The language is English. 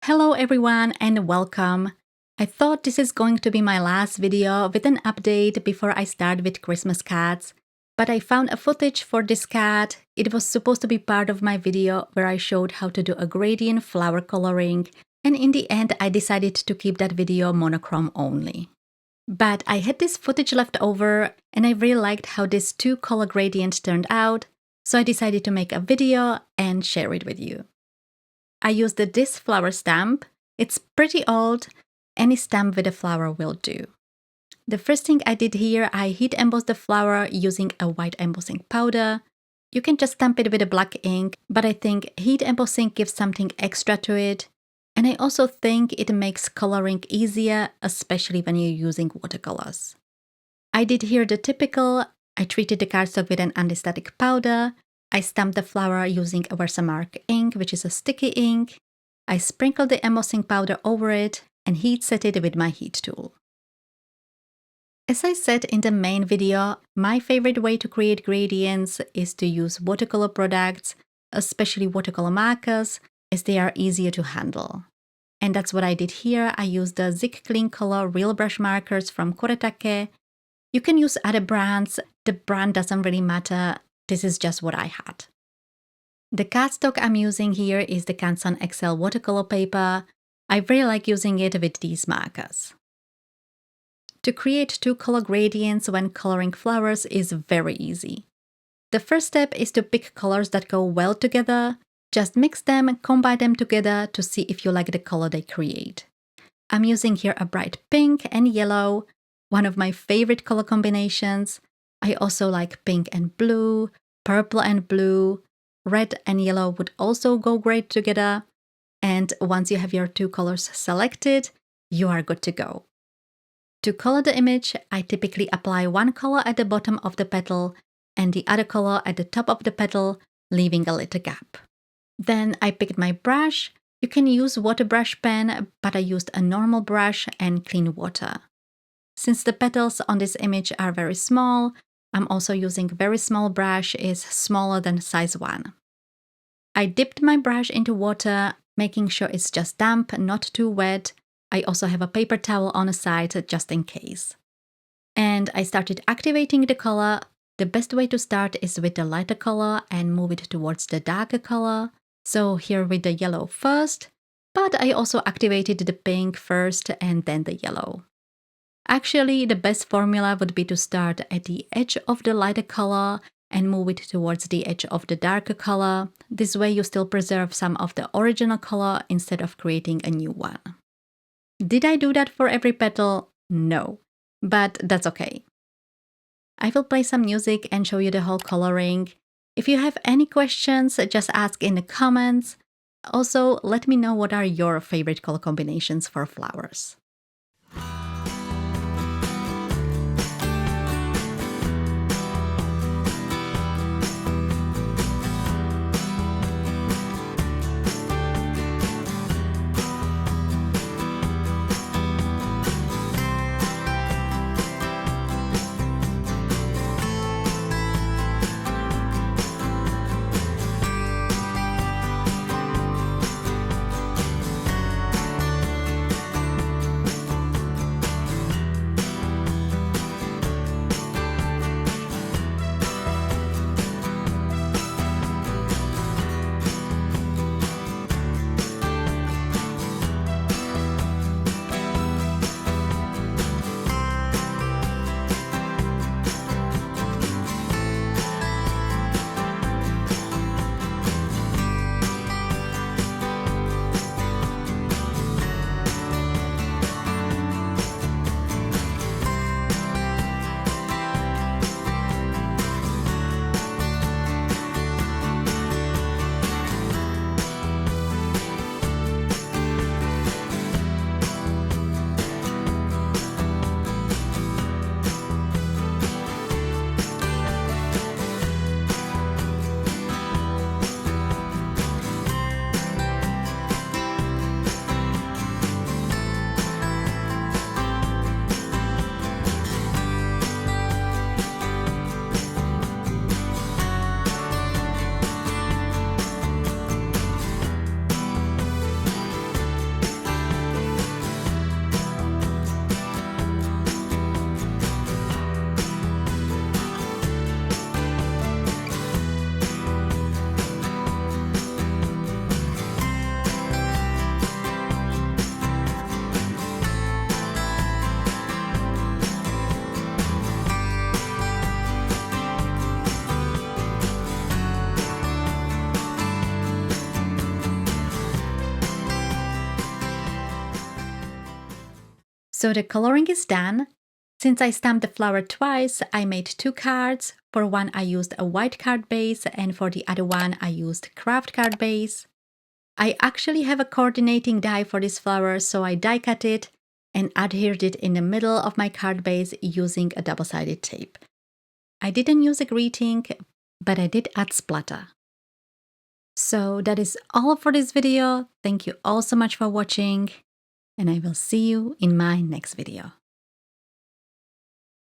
Hello everyone and welcome. I thought this is going to be my last video with an update before I start with Christmas cards, but I found a footage for this card. It was supposed to be part of my video where I showed how to do a gradient flower coloring, and in the end I decided to keep that video monochrome only. But I had this footage left over and I really liked how this two color gradient turned out, so I decided to make a video and share it with you. I used this flower stamp. It's pretty old. Any stamp with a flower will do. The first thing I did here, I heat embossed the flower using a white embossing powder. You can just stamp it with a black ink, but I think heat embossing gives something extra to it. And I also think it makes coloring easier, especially when you're using watercolors. I did here the typical. I treated the cardstock with an anti-static powder. I stamped the flower using a Versamark ink, which is a sticky ink. I sprinkled the embossing powder over it and heat set it with my heat tool. As I said in the main video, my favorite way to create gradients is to use watercolor products, especially watercolor markers, as they are easier to handle. And that's what I did here. I used the Zig Clean Color Real Brush markers from Koretake. You can use other brands. The brand doesn't really matter. This is just what I had. The cardstock I'm using here is the Canson XL watercolor paper. I really like using it with these markers. To create two color gradients when coloring flowers is very easy. The first step is to pick colors that go well together. Just mix them and combine them together to see if you like the color they create. I'm using here a bright pink and yellow, one of my favorite color combinations. I also like pink and blue, purple and blue, red and yellow would also go great together. And once you have your two colors selected, you are good to go. To color the image, I typically apply one color at the bottom of the petal and the other color at the top of the petal, leaving a little gap. Then I picked my brush. You can use water brush pen, but I used a normal brush and clean water. Since the petals on this image are very small, I'm also using very small brush, is smaller than size 1. I dipped my brush into water, making sure it's just damp, not too wet. I also have a paper towel on the side just in case. And I started activating the color. The best way to start is with the lighter color and move it towards the darker color. So here with the yellow first, but I also activated the pink first and then the yellow. Actually, the best formula would be to start at the edge of the lighter color and move it towards the edge of the darker color. This way you still preserve some of the original color instead of creating a new one. Did I do that for every petal? No, but that's okay. I will play some music and show you the whole coloring. If you have any questions, just ask in the comments. Also, let me know what are your favorite color combinations for flowers. So the coloring is done. Since I stamped the flower twice, I made 2 cards. For one I used a white card base and for the other one I used craft card base. I actually have a coordinating die for this flower, so I die cut it and adhered it in the middle of my card base using a double-sided tape. I didn't use a greeting, but I did add splatter. So that is all for this video. Thank you all so much for watching, and I will see you in my next video.